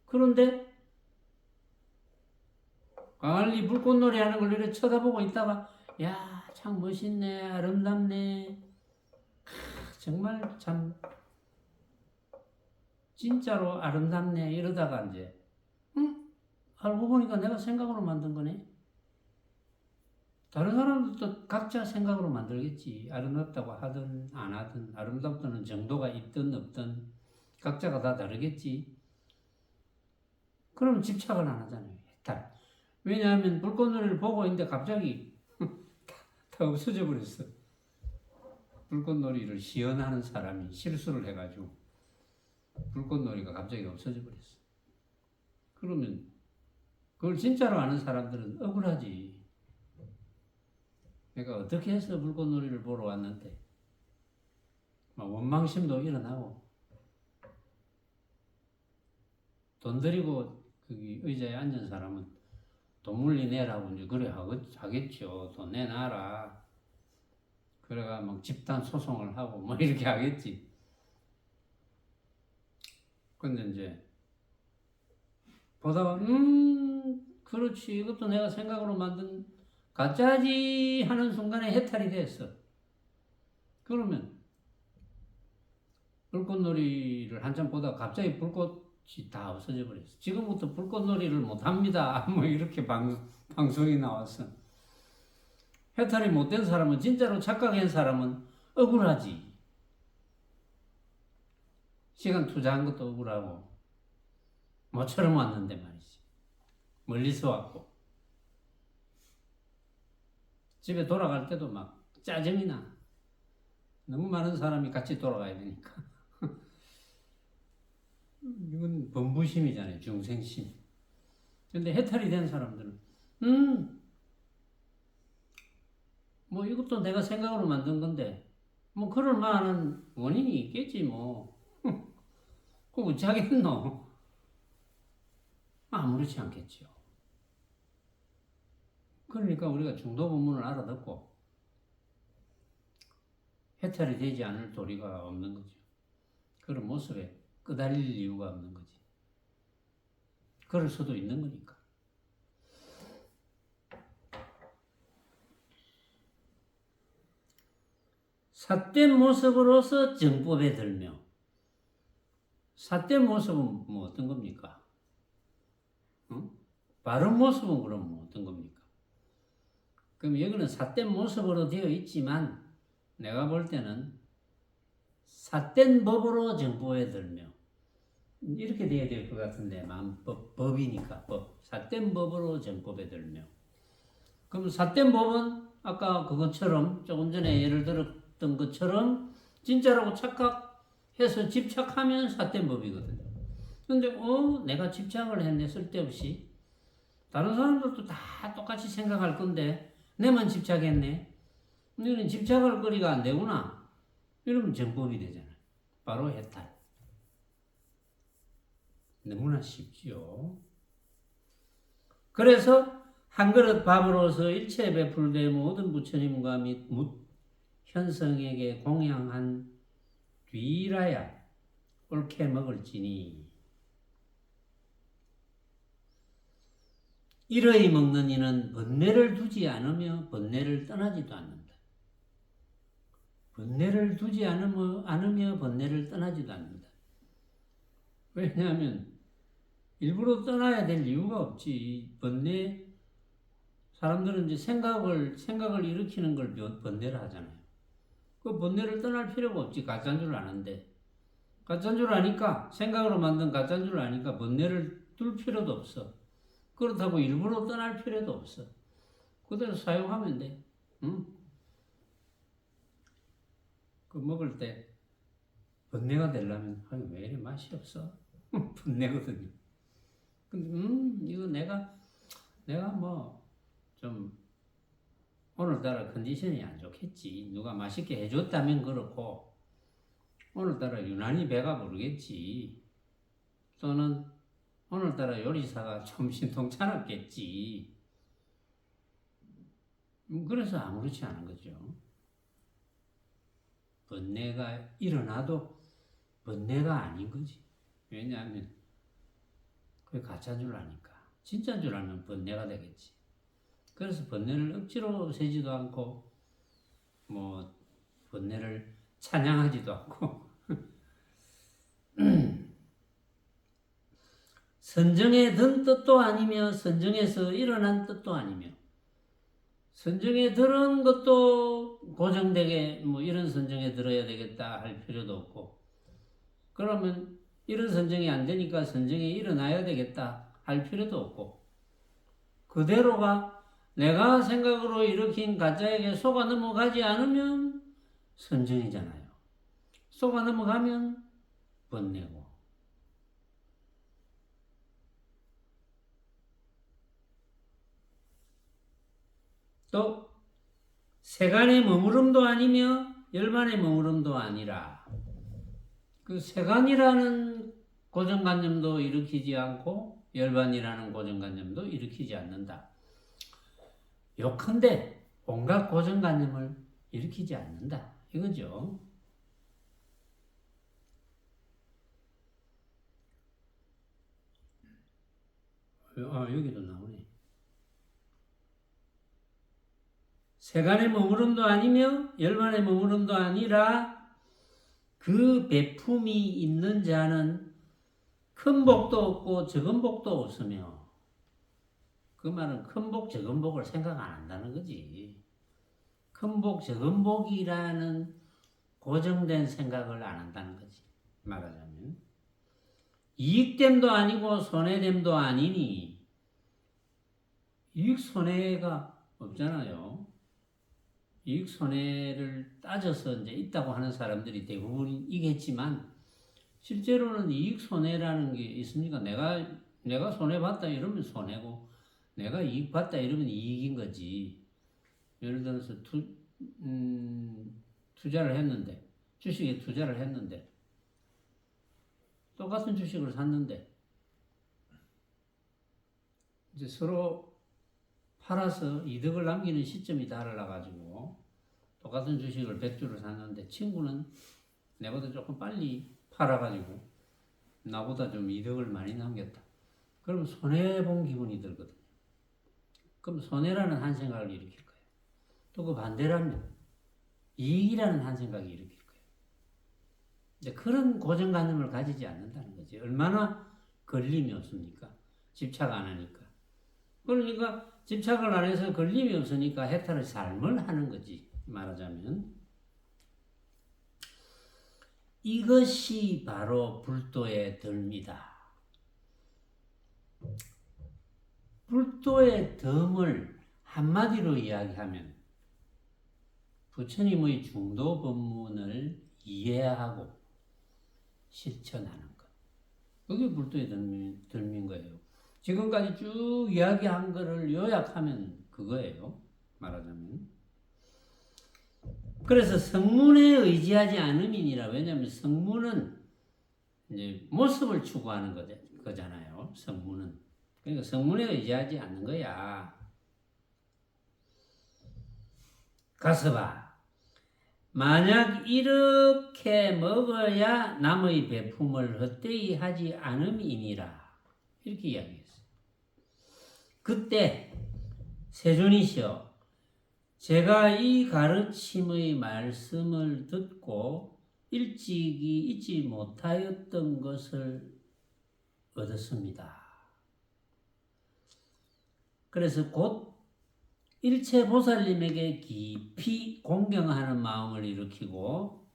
그런데 광안리 불꽃놀이 하는 걸 이렇게 쳐다보고 있다가 야, 참 멋있네, 아름답네, 정말 참 진짜로 아름답네 이러다가 이제 알고 보니까 내가 생각으로 만든 거네. 다른 사람들도 각자 생각으로 만들겠지. 아름답다고 하든 안 하든 아름답다는 정도가 있든 없든 각자가 다 다르겠지. 그럼 집착을 안 하잖아요. 해탈. 왜냐하면 불꽃놀이를 보고 있는데 갑자기 다 없어져 버렸어. 불꽃놀이를 시연하는 사람이 실수를 해가지고 불꽃놀이가 갑자기 없어져 버렸어. 그러면 그걸 진짜로 아는 사람들은 억울하지. 내가 어떻게 해서 불꽃놀이를 보러 왔는데 막 원망심도 일어나고 돈 들이고 거기 의자에 앉은 사람은 돈 물리 내라고 이제 그래 하겠죠. 돈 내놔라. 그래가 막 집단 소송을 하고 뭐 이렇게 하겠지. 근데 이제 보다가 그렇지, 이것도 내가 생각으로 만든 가짜지 하는 순간에 해탈이 됐어. 그러면 불꽃놀이를 한참 보다가 갑자기 불꽃이 다 없어져 버렸어. 지금부터 불꽃놀이를 못합니다. 뭐 이렇게 방송이 나왔어. 해탈이 못된 사람은, 진짜로 착각한 사람은 억울하지. 시간 투자한 것도 억울하고 모처럼 왔는데 말이지. 멀리서 왔고 집에 돌아갈 때도 막 짜증이 나. 너무 많은 사람이 같이 돌아가야 되니까. 이건 범부심이잖아요. 중생심. 근데 해탈이 된 사람들은 뭐 이것도 내가 생각으로 만든 건데 뭐 그럴 만한 원인이 있겠지 뭐. 그거 어찌 하겠노? 아무렇지 않겠죠. 그러니까 우리가 중도 본문을 알아듣고 해탈이 되지 않을 도리가 없는 거죠. 그런 모습에 끄달릴 이유가 없는 거지. 그럴 수도 있는 거니까. 삿된 모습으로서 정법에 들며, 삿된 모습은 뭐 어떤 겁니까? 바른 모습은 그럼 뭐 어떤 겁니까? 그럼 여기는 삿된 모습으로 되어 있지만 내가 볼 때는 삿된 법으로 정법에 들며 이렇게 돼야 될 것 같은데 법이니까 삿된 법으로 정법에 들며. 그럼 삿된 법은 아까 그것처럼 조금 전에 예를 들었던 것처럼 진짜라고 착각해서 집착하면 삿된 법이거든요. 근데 내가 집착을 했네 쓸데없이. 다른 사람들도 다 똑같이 생각할 건데 내만 집착했네. 이거는 집착할 거리가 안 되구나. 이러면 정법이 되잖아요. 바로 해탈. 너무나 쉽지요. 그래서 한 그릇 밥으로서 일체 베풀되 모든 부처님과 및 현성에게 공양한 뒤라야 옳게 먹을지니 이러히 먹는 이는 번뇌를 두지 않으며 번뇌를 떠나지도 않는다. 번뇌를 두지 않으며 번뇌를 떠나지도 않는다. 왜냐하면 일부러 떠나야 될 이유가 없지. 번뇌 사람들은 이제 생각을 일으키는 걸 번뇌를 하잖아요. 그 번뇌를 떠날 필요가 없지. 가짜인 줄 아는데. 가짜인 줄 아니까 생각으로 만든 가짜인 줄 아니까 번뇌를 둘 필요도 없어. 그렇다고 일부러 떠날 필요도 없어. 그대로 사용하면 돼. 응? 그 먹을 때 번뇌가 되려면 왜 이래 맛이 없어? 번뇌거든요. 근데 이거 내가 뭐 좀 오늘따라 컨디션이 안 좋겠지. 누가 맛있게 해줬다면 그렇고 오늘따라 유난히 배가 부르겠지. 또는 오늘따라 요리사가 좀 신통찮았겠지. 그래서 아무렇지 않은 거죠. 번뇌가 일어나도 번뇌가 아닌 거지. 왜냐하면 그게 가짜인 줄 아니까. 진짜인 줄 알면 번뇌가 되겠지. 그래서 번뇌를 억지로 없애지도 않고 뭐 번뇌를 찬양하지도 않고 선정에 든 뜻도 아니며 선정에서 일어난 뜻도 아니며 선정에 들은 것도 고정되게 뭐 이런 선정에 들어야 되겠다 할 필요도 없고 그러면 이런 선정이 안 되니까 선정에 일어나야 되겠다 할 필요도 없고 그대로가 내가 생각으로 일으킨 가짜에게 속아 넘어가지 않으면 선정이잖아요. 속아 넘어가면 번뇌고 또 세간의 머무름도 아니며 열반의 머무름도 아니라 그 세간이라는 고정관념도 일으키지 않고 열반이라는 고정관념도 일으키지 않는다. 요컨대 온갖 고정관념을 일으키지 않는다. 이거죠. 여기도 나오네. 세간의 머무름도 아니며 열반의 머무름도 아니라 그 배품이 있는 자는 큰 복도 없고 적은 복도 없으며 그 말은 큰 복, 적은 복을 생각 안 한다는 거지. 큰 복, 적은 복이라는 고정된 생각을 안 한다는 거지. 말하자면. 이익됨도 아니고 손해됨도 아니니 이익 손해가 없잖아요. 이익 손해를 따져서 이제 있다고 하는 사람들이 대부분이겠지만 실제로는 이익 손해라는 게 있습니까? 내가 손해 봤다 이러면 손해고 내가 이익 봤다 이러면 이익인 거지. 예를 들어서 투자를 했는데 주식에 투자를 했는데 똑같은 주식을 샀는데 이제 서로 팔아서 이득을 남기는 시점이 달라가지고 똑같은 주식을 100주를 샀는데 친구는 내보다 조금 빨리 팔아가지고 나보다 좀 이득을 많이 남겼다. 그러면 손해본 기분이 들거든요. 그럼 손해라는 한 생각을 일으킬 거예요. 또 그 반대라면 이익이라는 한 생각이 일으킬 거예요. 이제 그런 고정관념을 가지지 않는다는 거지. 얼마나 걸림이 없습니까? 집착 안 하니까. 그러니까 집착을 안 해서 걸림이 없으니까 해탈의 삶을 하는 거지. 말하자면 이것이 바로 불도의 덤이다. 불도의 덤을 한마디로 이야기하면 부처님의 중도 법문을 이해하고 실천하는 것. 그게 불도의 덜미인 거예요. 지금까지 쭉 이야기한 거를 요약하면 그거예요. 말하자면. 그래서 성문에 의지하지 않음이니라. 왜냐하면 성문은 이제 모습을 추구하는 거잖아요. 성문은. 그러니까 성문에 의지하지 않는 거야. 가서 봐. 만약 이렇게 먹어야 남의 배품을 헛되이 하지 않음이니라. 이렇게 이야기했어요. 그때 세존이시여, 제가 이 가르침의 말씀을 듣고 일찍이 잊지 못하였던 것을 얻었습니다. 그래서 곧 일체 보살님에게 깊이 공경하는 마음을 일으키고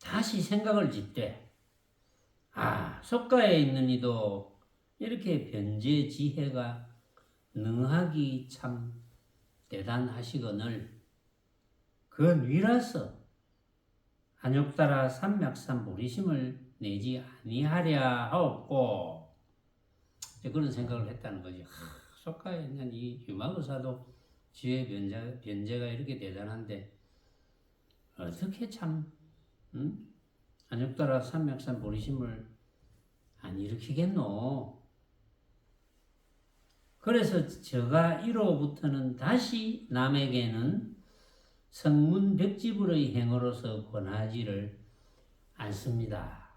다시 생각을 짓되, 속가에 있는 이도 이렇게 변제 지혜가 능하기 참 대단하시거늘 그 위라서 안욕따라 삼맥산 보리심을 내지 아니하랴 하옵고, 그런 생각을 했다는 거지. 속가에 있는 이 유마의사도 지혜 변제가 이렇게 대단한데 어떻게 참 안욕따라 삼맥산 보리심을 안 일으키겠노? 그래서 저가 이로부터는 다시 남에게는 성문 벽지불의 행어로서 권하지를 않습니다.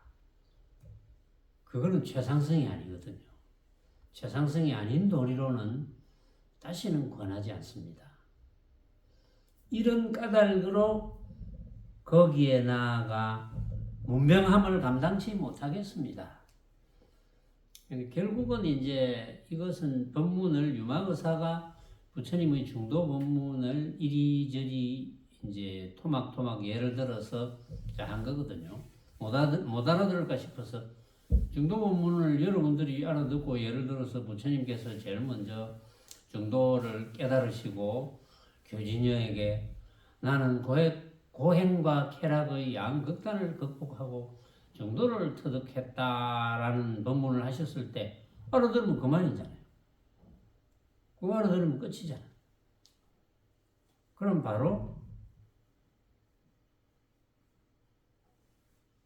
그거는 최상승이 아니거든요. 최상승이 아닌 도리로는 다시는 권하지 않습니다. 이런 까닭으로 거기에 나아가 문명함을 감당치 못하겠습니다. 결국은 이제 이것은 법문을 유마의사가 부처님의 중도 법문을 이리저리 이제 토막토막 예를 들어서 한 거거든요. 못 알아들을까 싶어서 중도 법문을 여러분들이 알아듣고 예를 들어서 부처님께서 제일 먼저 중도를 깨달으시고 교진녀에게 나는 고행과 쾌락의 양극단을 극복하고 중도를 터득했다라는 법문을 하셨을 때 알아들으면 그만이잖아요. 그거 알아들으면 끝이잖아. 그럼 바로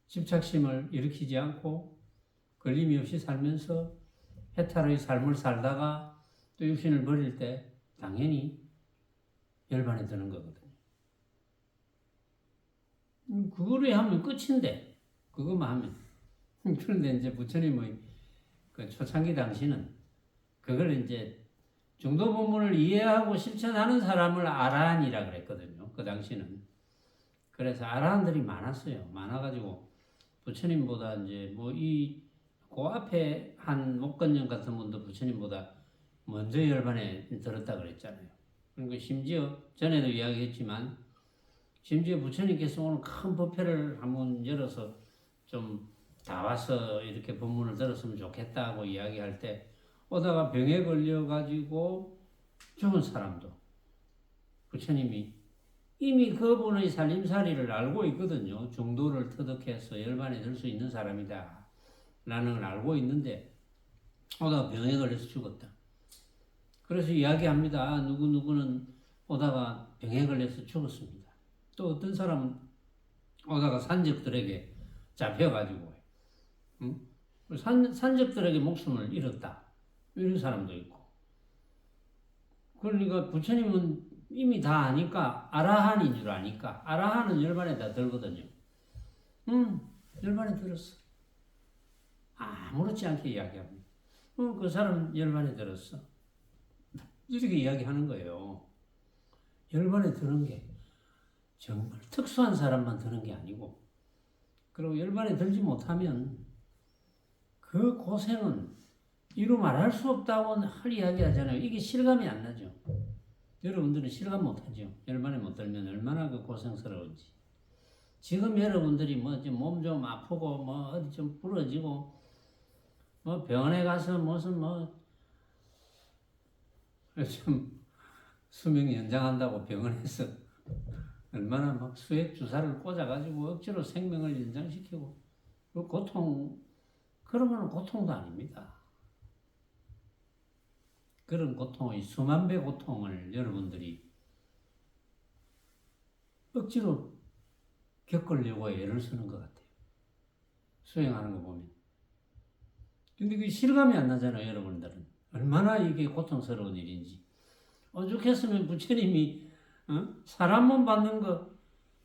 집착심을 일으키지 않고 걸림이 없이 살면서 해탈의 삶을 살다가 또 육신을 버릴 때 당연히 열반에 드는 거거든요. 그거를 하면 끝인데 그것만 하면. 그런데 이제 부처님의 그 초창기 당시는 그걸 이제 중도 본문을 이해하고 실천하는 사람을 아라한이라 그랬거든요. 그 당시는. 그래서 아라한들이 많았어요. 많아가지고 부처님보다 이제 그 앞에 한 목건령 같은 분도 부처님보다 먼저 열반에 들었다 그랬잖아요. 그리고 심지어 전에도 이야기했지만 심지어 부처님께서 오늘 큰 법회를 한번 열어서 좀 다 와서 이렇게 법문을 들었으면 좋겠다고 이야기할 때 오다가 병에 걸려가지고 죽은 사람도 부처님이 이미 그분의 살림살이를 알고 있거든요. 중도를 터득해서 열반에 들 수 있는 사람이다 라는 걸 알고 있는데 오다가 병에 걸려서 죽었다. 그래서 이야기합니다. 누구누구는 오다가 병에 걸려서 죽었습니다. 또 어떤 사람은 오다가 산적들에게 잡혀가지고 산적들에게 목숨을 잃었다. 이런 사람도 있고. 그러니까 부처님은 이미 다 아니까 아라한인 줄 아니까 아라한은 열반에 다 들거든요. 열반에 들었어. 아무렇지 않게 이야기합니다. 그 사람 열반에 들었어. 이렇게 이야기하는 거예요. 열반에 들은 게 정말 특수한 사람만 드는 게 아니고, 그리고 열반에 들지 못하면 그 고생은 이루 말할 수 없다고 할 이야기 하잖아요. 이게 실감이 안 나죠. 여러분들은 실감 못 하죠. 열반에 못 들면 얼마나 그 고생스러운지. 지금 여러분들이 몸 좀 아프고 어디 좀 부러지고 병원에 가서 무슨 좀 수명 연장한다고 병원에서 얼마나 수액 주사를 꽂아가지고 억지로 생명을 연장시키고 그 고통, 그런 거는 고통도 아닙니다. 그런 고통의 수만 배 고통을 여러분들이 억지로 겪으려고 애를 쓰는 것 같아요. 수행하는 거 보면. 근데 그 실감이 안 나잖아요, 여러분들은. 얼마나 이게 고통스러운 일인지. 오죽했으면 부처님이 사람 몸 받는 거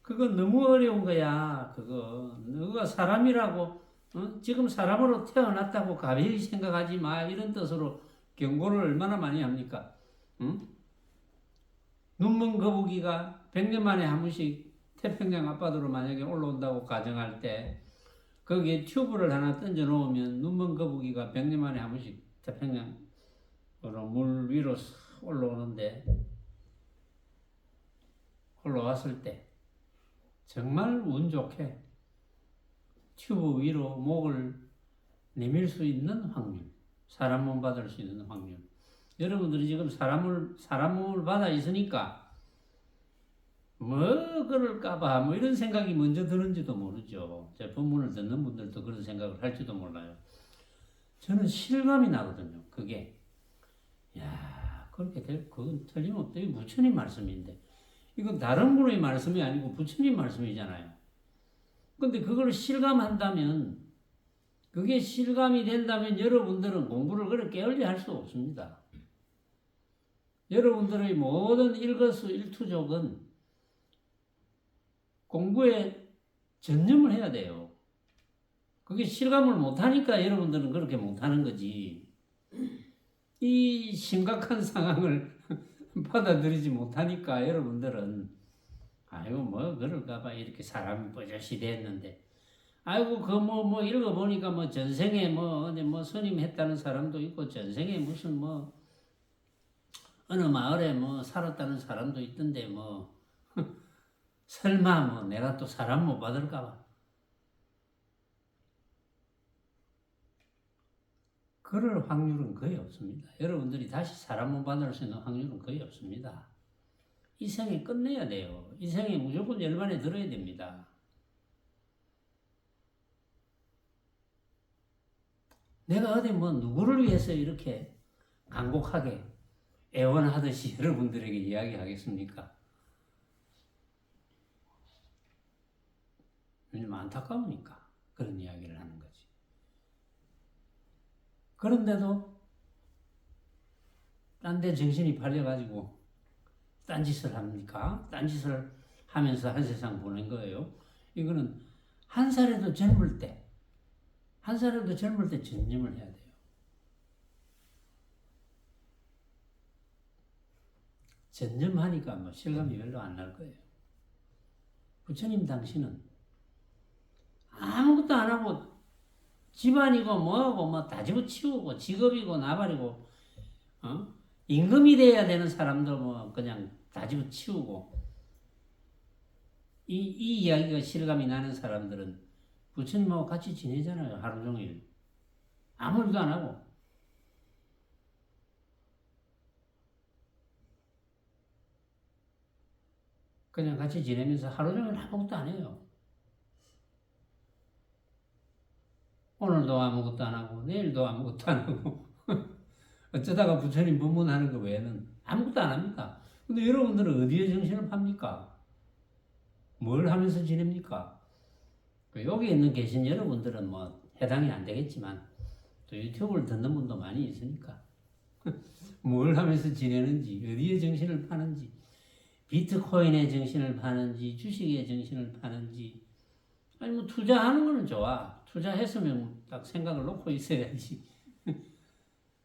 그거 너무 어려운 거야. 그거 너가 사람이라고 지금 사람으로 태어났다고 가벼이 생각하지 마. 이런 뜻으로 경고를 얼마나 많이 합니까? 응? 눈먼 거북이가 100년 만에 한 번씩 태평양 앞바다로 만약에 올라온다고 가정할 때 거기에 튜브를 하나 던져 놓으면 눈먼 거북이가 100년 만에 한 번씩 태평양으로 물 위로 올라오는데 올라왔을 때 정말 운 좋게 튜브 위로 목을 내밀 수 있는 확률, 사람 몸 받을 수 있는 확률. 여러분들이 지금 사람 몸을 받아 있으니까 뭐 그럴까봐 뭐 이런 생각이 먼저 드는지도 모르죠. 제 본문을 듣는 분들도 그런 생각을 할지도 몰라요. 저는 실감이 나거든요. 그게 그렇게 그건 틀림없다. 이 부처님 말씀인데 이건 다른 분의 말씀이 아니고 부처님 말씀이잖아요. 근데 그걸 실감한다면 그게 실감이 된다면 여러분들은 공부를 그렇게 게을리 할 수 없습니다. 여러분들의 모든 일거수일투족은 공부에 전념을 해야 돼요. 그게 실감을 못하니까 여러분들은 그렇게 못하는 거지. 이 심각한 상황을 받아들이지 못하니까 여러분들은 아이고 뭐 그럴까봐 이렇게 사람이 버젓이 됐는데 아이고 그 뭐 읽어보니까 뭐 전생에 뭐 스님 했다는 사람도 있고 전생에 무슨 뭐 어느 마을에 뭐 살았다는 사람도 있던데 뭐 설마 뭐 내가 또 사람 못 받을까봐 그럴 확률은 거의 없습니다. 여러분들이 다시 사람 못 받을 수 있는 확률은 거의 없습니다. 이 생에 끝내야 돼요. 이 생에 무조건 열반에 들어야 됩니다. 내가 어디 뭐 누구를 위해서 이렇게 간곡하게 애원하듯이 여러분들에게 이야기하겠습니까? 왜냐면 안타까우니까 그런 이야기를 하는 거지. 그런데도 딴 데 정신이 팔려가지고 딴짓을 합니까? 딴짓을 하면서 한 세상 보낸 거예요. 이거는 한 살에도 젊을 때 전념을 해야 돼요. 전념하니까 뭐 실감이 별로 안 날 거예요. 부처님 당시는 아무것도 안 하고 집안이고 뭐하고 뭐 다 집어치우고 직업이고 나발이고 임금이 돼야 되는 사람들 뭐 그냥 다 집어치우고 이 이야기가 실감이 나는 사람들은 부처님하고 같이 지내잖아요. 하루 종일 아무 일도 안 하고 그냥 같이 지내면서 하루 종일 아무것도 안 해요. 오늘도 아무것도 안 하고 내일도 아무것도 안 하고 어쩌다가 부처님 법문하는 거 외에는 아무것도 안 합니다. 근데 여러분들은 어디에 정신을 팝니까? 뭘 하면서 지냅니까? 여기 있는 계신 여러분들은 뭐 해당이 안 되겠지만 또 유튜브를 듣는 분도 많이 있으니까 뭘 하면서 지내는지 어디에 정신을 파는지 비트코인에 정신을 파는지 주식에 정신을 파는지 아니 뭐 투자하는 거는 좋아. 투자했으면 딱 생각을 놓고 있어야지.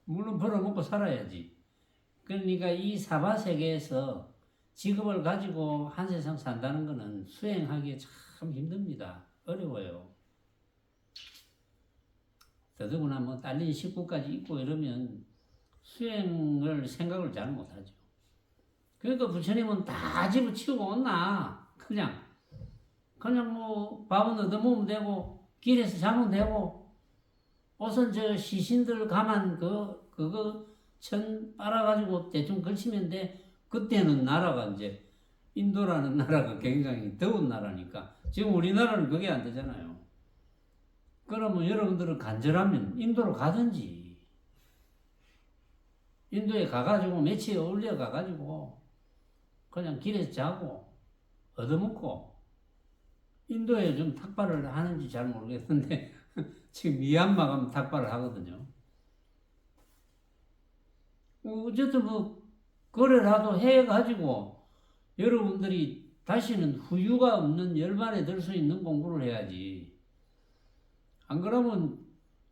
물론 벌어먹고 살아야지. 그러니까 이 사바세계에서 직업을 가지고 한 세상 산다는 거는 수행하기 참 힘듭니다. 어려워요. 더더구나 뭐 딸린 식구까지 있고 이러면 수행을 생각을 잘 못하죠. 그러니까 부처님은 다 집어치우고 온나 그냥 뭐 밥은 얻어먹으면 되고 길에서 자면 되고 옷은 저 시신들 가만 그거 천 빨아가지고 대충 걸치면 돼. 그때는 나라가 이제 인도라는 나라가 굉장히 더운 나라니까 지금 우리나라는 그게 안 되잖아요. 그러면 여러분들은 간절하면 인도로 가든지, 인도에 가가지고 며칠 올려 가가지고 그냥 길에서 자고 얻어먹고, 인도에 좀 탁발을 하는지 잘 모르겠는데 지금 미얀마 가면 탁발을 하거든요. 어쨌든 뭐 그래라도 해가지고 여러분들이 다시는 후유가 없는 열반에 들 수 있는 공부를 해야지. 안 그러면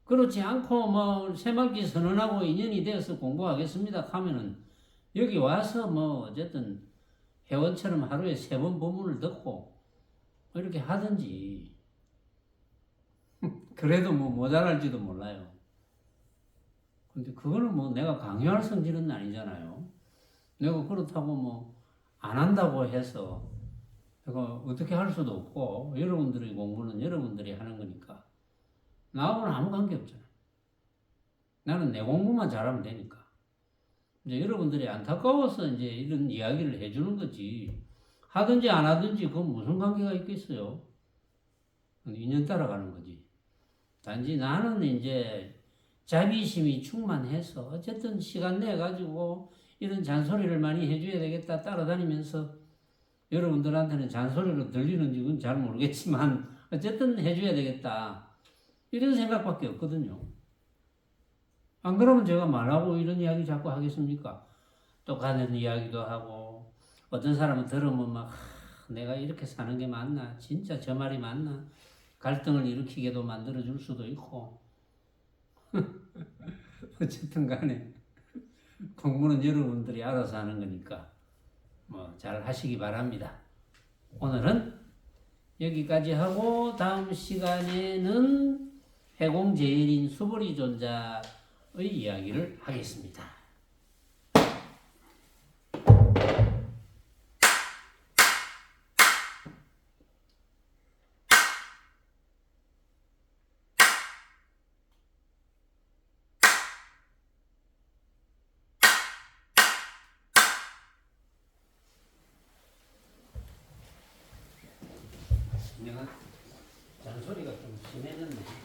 그렇지 않고 뭐 새말기 선언하고 인연이 되어서 공부하겠습니다 하면은 여기 와서 뭐 어쨌든 회원처럼 하루에 3번 법문을 듣고 이렇게 하든지 그래도 뭐 모자랄지도 몰라요. 근데 그거는 뭐 내가 강요할 성질은 아니잖아요. 내가 그렇다고 뭐 안 한다고 해서 내가 어떻게 할 수도 없고, 여러분들의 공부는 여러분들이 하는 거니까 나하고는 아무 관계 없잖아요. 나는 내 공부만 잘하면 되니까. 이제 여러분들이 안타까워서 이제 이런 이야기를 해주는 거지, 하든지 안 하든지 그건 무슨 관계가 있겠어요. 인연 따라가는 거지. 단지 나는 이제 자비심이 충만해서 어쨌든 시간 내 가지고 이런 잔소리를 많이 해줘야 되겠다 따라다니면서, 여러분들한테는 잔소리로 들리는지 그건 잘 모르겠지만 어쨌든 해줘야 되겠다 이런 생각밖에 없거든요. 안 그러면 제가 말하고 이런 이야기 자꾸 하겠습니까? 똑같은 이야기도 하고, 어떤 사람은 들으면 막 내가 이렇게 사는 게 맞나, 진짜 저 말이 맞나, 갈등을 일으키게도 만들어줄 수도 있고 어쨌든 간에 공부는 여러분들이 알아서 하는 거니까 뭐 잘 하시기 바랍니다. 오늘은 여기까지 하고 다음 시간에는 해공제일인 수보리존자의 이야기를 하겠습니다. 내가 잔소리가 좀 심해졌네.